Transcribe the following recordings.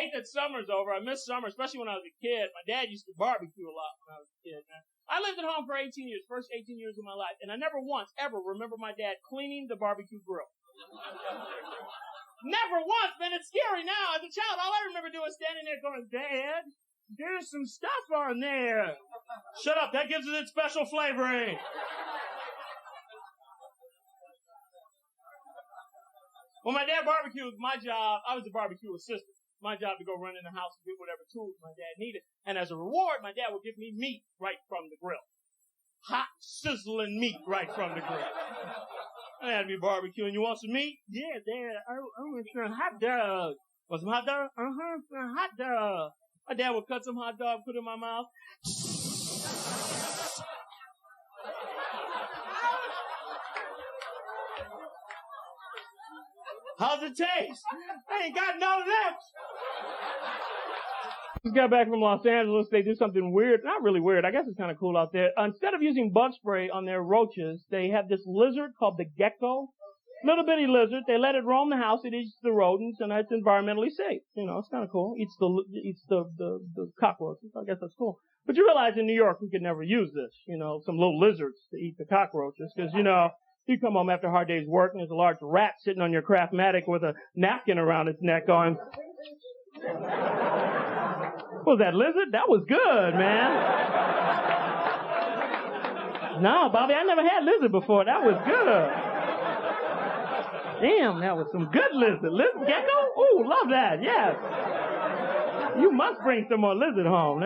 hate that summer's over. I miss summer, especially when I was a kid. My dad used to barbecue a lot when I was a kid, man. I lived at home for 18 years, first 18 years of my life, and I never once, ever remember my dad cleaning the barbecue grill. Never once, man. It's scary now. As a child, all I remember doing was standing there going, Dad, there's some stuff on there. Shut up. That gives it its special flavoring. When my dad barbecued, my job, I was the barbecue assistant. My job to go run in the house and get whatever tools my dad needed. And as a reward, my dad would give me meat right from the grill. Hot, sizzling meat right from the grill. I had to be barbecuing. You want some meat? Yeah, Dad. I want some hot dogs. Want some hot dogs? Some hot dogs. My dad would cut some hot dog, put it in my mouth. How's it taste? I ain't got no lips. Just got back from Los Angeles. They do something weird. Not really weird. I guess it's kind of cool out there. Instead of using bug spray on their roaches, they have this lizard called the gecko. Little bitty lizard. They let it roam the house. It eats the rodents, and it's environmentally safe. You know, it's kind of cool. Eats the cockroaches. I guess that's cool. But you realize in New York we could never use this. You know, some little lizards to eat the cockroaches, because you know. You come home after a hard day's work and there's a large rat sitting on your Craftmatic with a napkin around its neck going, what was that, lizard? That was good, man. No, Bobby, I never had lizard before. That was good. Damn, that was some good lizard. Lizard gecko? Ooh, love that, yes. You must bring some more lizard home.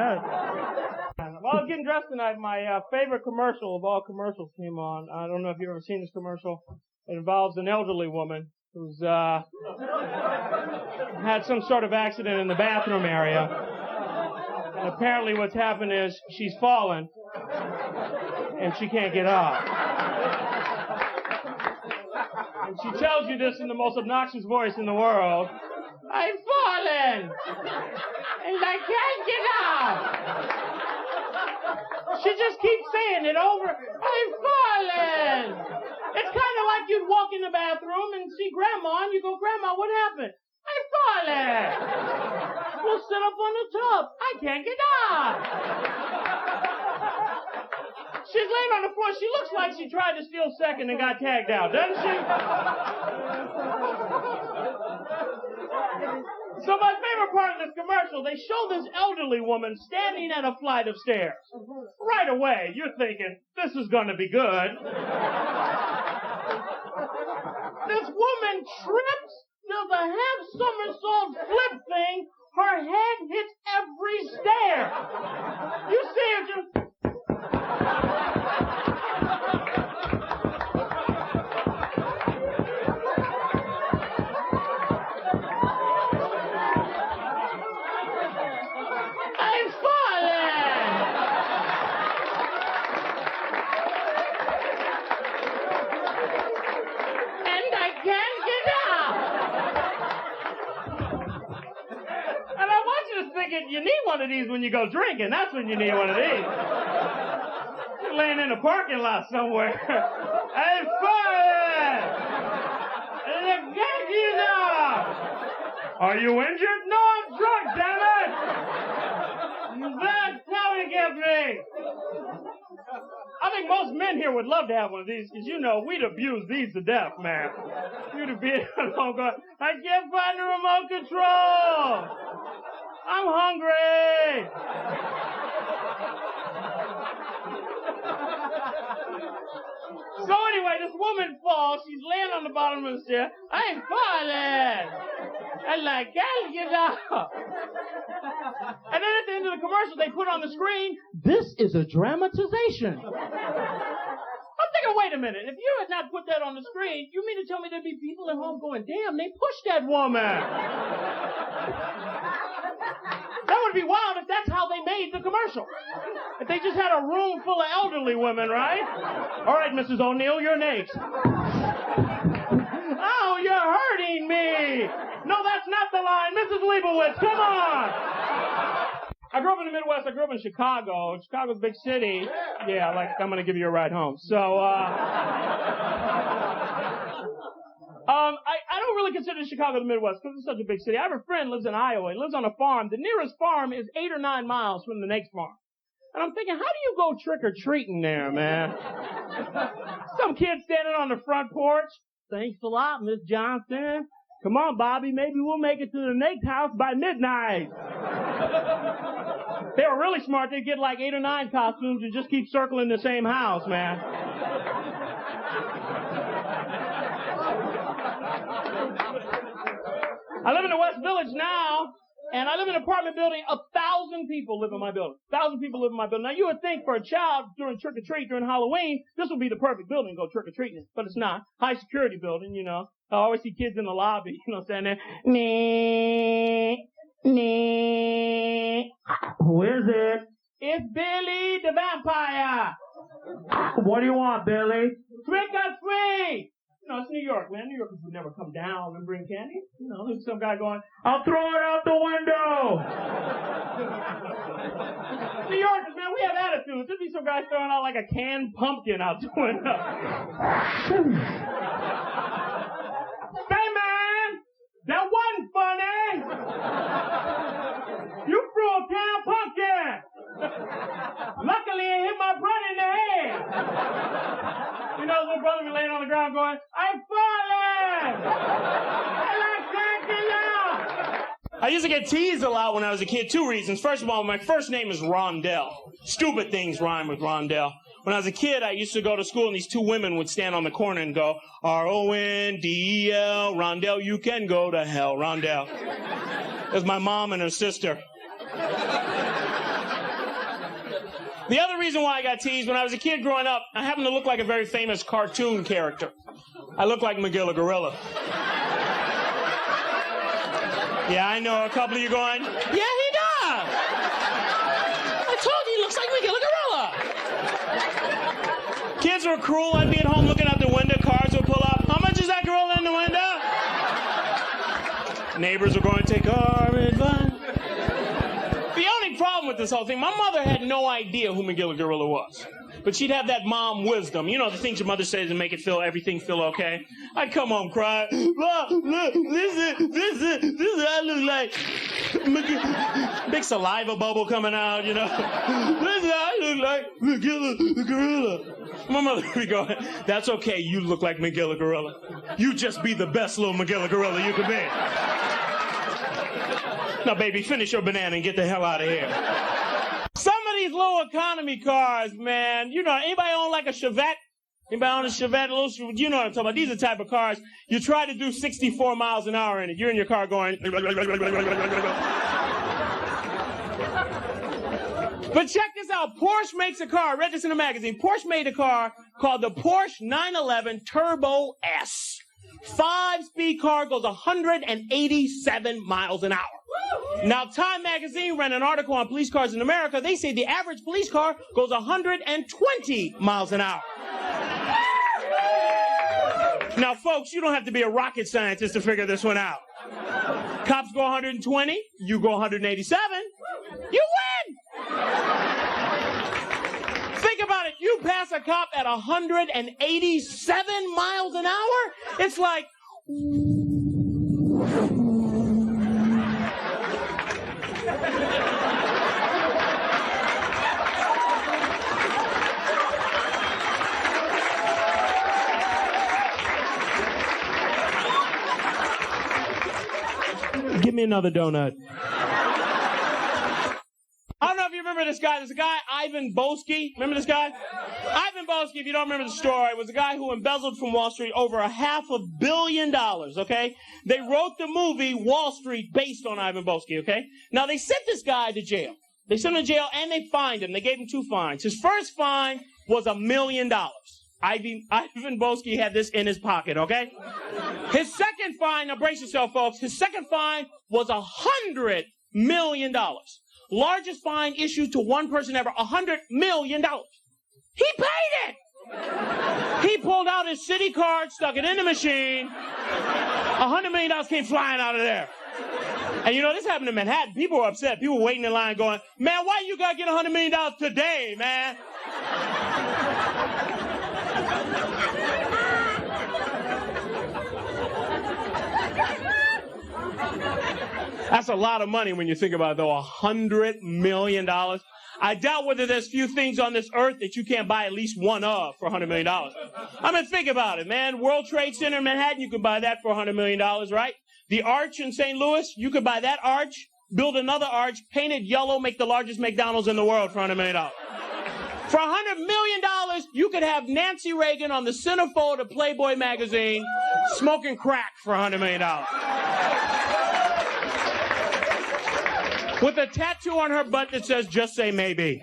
While I was getting dressed tonight, my favorite commercial of all commercials came on. I don't know if you've ever seen this commercial. It involves an elderly woman who's had some sort of accident in the bathroom area. And apparently what's happened is she's fallen and she can't get up. And she tells you this in the most obnoxious voice in the world. I've fallen and I can't get up. She just keeps saying it over. I've fallen. It's kind of like you'd walk in the bathroom and see Grandma, and you go, Grandma, what happened? I've fallen. We'll sit up on the tub. I can't get up. She's laying on the floor. She looks like she tried to steal second and got tagged out, doesn't she? So my favorite part of this commercial, they show this elderly woman standing at a flight of stairs. Right away, you're thinking, this is going to be good. This woman trips, does a half somersault flip thing, her head hits every stair. You see her just... You need one of these when you go drinking. That's when you need one of these. You're laying in a parking lot somewhere. I'm fired! And I can't get up! Are you injured? No, I'm drunk, damn it! That's how he gets me! I think most men here would love to have one of these, because, you know, we'd abuse these to death, man. You'd be at home going, I can't find the remote control! I'm hungry! So anyway, this woman falls. She's laying on the bottom of the stair. I'm falling! And I can't get up! And then at the end of the commercial, they put on the screen, this is a dramatization. I'm thinking, wait a minute. If you had not put that on the screen, you mean to tell me there'd be people at home going, damn, they pushed that woman. That would be wild if that's how they made the commercial. If they just had a room full of elderly women, right? All right, Mrs. O'Neill, you're next. Oh, you're hurting me. No, that's not the line. Mrs. Leibowitz, come on. I grew up in the Midwest. I grew up in Chicago. Chicago's a big city. Yeah, like, I'm going to give you a ride home. So, I don't don't really consider Chicago the Midwest because it's such a big city. I have a friend who lives in Iowa. He lives on a farm. The nearest farm is 8 or 9 miles from the next farm. And I'm thinking, how do you go trick-or-treating there, man? Some kid standing on the front porch. Thanks a lot, Miss Johnson. Come on, Bobby, maybe we'll make it to the next house by midnight. They were really smart. They'd get like 8 or 9 costumes and just keep circling the same house, man. I live in the West Village now, and I live in an apartment building. 1,000 people live in my building. 1,000 people live in my building. Now, you would think for a child during trick-or-treat, during Halloween, this would be the perfect building to go trick-or-treating, but it's not. High security building, you know. I always see kids in the lobby, you know, standing there. Who is it? It's Billy the vampire. What do you want, Billy? Trick or treat. You know, it's New York, man. New Yorkers would never come down and bring candy. You know, there's some guy going, I'll throw it out the window. New Yorkers, man, we have attitudes. There'd be some guy throwing out like a canned pumpkin out the window. Hey, man, that wasn't funny. You threw a canned pumpkin. Luckily, it hit my brother in the head. You know, his little brother be laying on the ground going, I'm falling. I like Dracula. I used to get teased a lot when I was a kid. 2 reasons. First of all, my first name is Rondell. Stupid things rhyme with Rondell. When I was a kid, I used to go to school, and these 2 women would stand on the corner and go, R-O-N-D-E-L, Rondell, you can go to hell, Rondell. It was my mom and her sister. The other reason why I got teased, when I was a kid growing up, I happened to look like a very famous cartoon character. I look like McGilla Gorilla. Yeah, I know, a couple of you going, yeah, he does. I told you he looks like McGilla Gorilla. Kids were cruel. I'd be at home looking out the window. Cars would pull up. How much is that gorilla in the window? Neighbors were going to take our advice. The only problem with this whole thing, my mother had no idea who McGilla Gorilla was. But she'd have that mom wisdom. You know, the things your mother says to make everything feel okay. I'd come home crying. Look, this is, I look like big saliva bubble coming out, you know. This is, I look like McGilla Gorilla. My mother would be going, that's okay, you look like McGilla Gorilla. You just be the best little McGilla Gorilla you can be. Now, baby, finish your banana and get the hell out of here. Some of these low economy cars, man, you know, anybody own like a Chevette? Anybody own a Chevette? You know what I'm talking about. These are the type of cars, you try to do 64 miles an hour in it. You're in your car going... But check this out. Porsche makes a car. I read this in a magazine. Porsche made a car called the Porsche 911 Turbo S. 5-speed car, goes 187 miles an hour. Now, Time magazine ran an article on police cars in America. They say the average police car goes 120 miles an hour. Now, folks, you don't have to be a rocket scientist to figure this one out. Cops go 120, you go 187, you win! Think about it. You pass a cop at 187 miles an hour? It's like... Give me another donut. I don't know if you remember this guy. There's a guy, Ivan Boesky. Remember this guy? Ivan Boesky, if you don't remember the story, was a guy who embezzled from Wall Street over $500 million, okay? They wrote the movie Wall Street based on Ivan Boesky, okay? Now, they sent this guy to jail. They sent him to jail, and they fined him. They gave him 2 fines. His first fine was $1 million. Ivan Boesky had this in his pocket, okay? His second fine, now brace yourself, folks, his second fine was $100 million. Largest fine issued to one person ever, $100 million. He paid it! He pulled out his city card, stuck it in the machine. $100 million came flying out of there. And you know, this happened in Manhattan. People were upset. People were waiting in line going, man, why you gotta get $100 million today, man? That's a lot of money when you think about it, though. $100 million. I doubt whether there's few things on this earth that you can't buy at least one of for $100 million. I mean, think about it, man. World Trade Center in Manhattan, you could buy that for $100 million, right? The Arch in St. Louis, you could buy that arch, build another arch, paint it yellow, make the largest McDonald's in the world for $100 million. For $100 million, you could have Nancy Reagan on the centerfold of Playboy magazine smoking crack for $100 million. With a tattoo on her butt that says, just say maybe.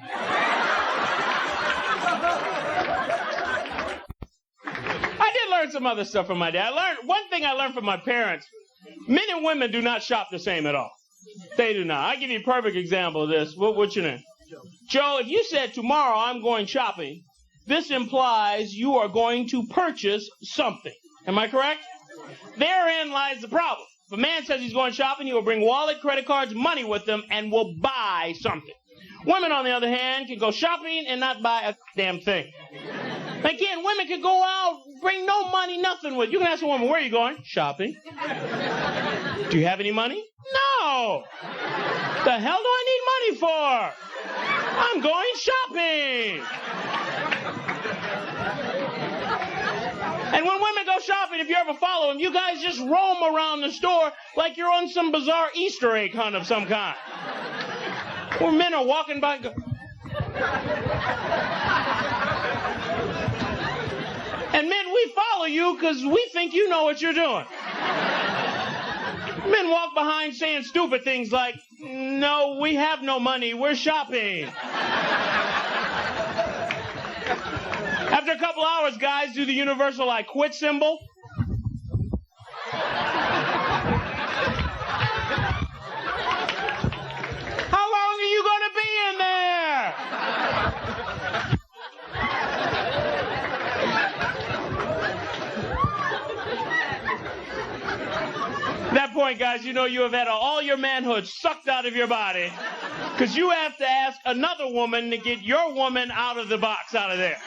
I did learn some other stuff from my dad. One thing I learned from my parents, men and women do not shop the same at all. They do not. I'll give you a perfect example of this. What's your name? Joe, if you said tomorrow I'm going shopping, this implies you are going to purchase something. Am I correct? Therein lies the problem. If a man says he's going shopping, he will bring wallet, credit cards, money with him, and will buy something. Women, on the other hand, can go shopping and not buy a damn thing. Again, women can go out, bring no money, nothing with. You can ask a woman, where are you going? Shopping. Do you have any money? No. The hell do I need money for? I'm going shopping. And when women go shopping, if you ever follow them, you guys just roam around the store like you're on some bizarre Easter egg hunt of some kind. Where men are walking by and go... And men, we follow you because we think you know what you're doing. Men walk behind saying stupid things like, no, we have no money, we're shopping. After a couple hours, guys do the universal I quit symbol. How long are you going to be in there? At that point, guys, you know you have had all your manhood sucked out of your body because you have to ask another woman to get your woman out of the box, out of there.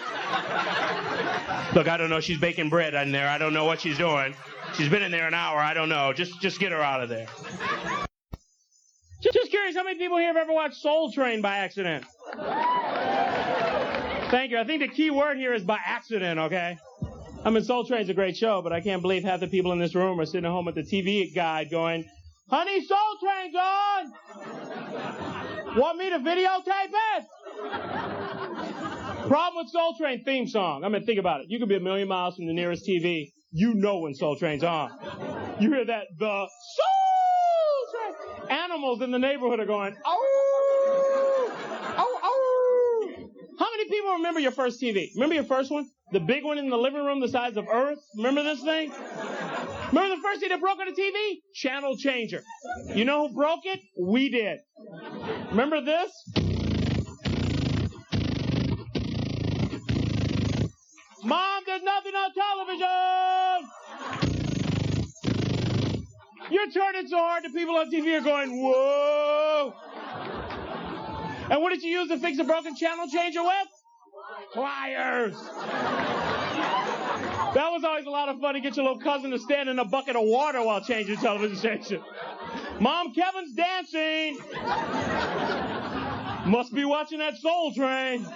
Look, I don't know. She's baking bread in there. I don't know what she's doing. She's been in there an hour. I don't know. Just get her out of there. Just curious, how many people here have ever watched Soul Train by accident? Thank you. I think the key word here is by accident, okay? I mean, Soul Train's a great show, but I can't believe half the people in this room are sitting at home with the TV guide going, honey, Soul Train's on! Want me to videotape it? Problem with Soul Train, theme song. I mean, think about it. You could be a million miles from the nearest TV. You know when Soul Train's on. You hear that, the Soul Train. Animals in the neighborhood are going, oh, oh, oh. How many people remember your first TV? Remember your first one? The big one in the living room the size of Earth? Remember this thing? Remember the first thing that broke on the TV? Channel changer. You know who broke it? We did. Remember this? Mom, there's nothing on television! You're turning so hard the people on TV are going, whoa! And what did you use to fix a broken channel changer with? Pliers! That was always a lot of fun to get your little cousin to stand in a bucket of water while changing television station. Mom, Kevin's dancing! Must be watching that Soul Train.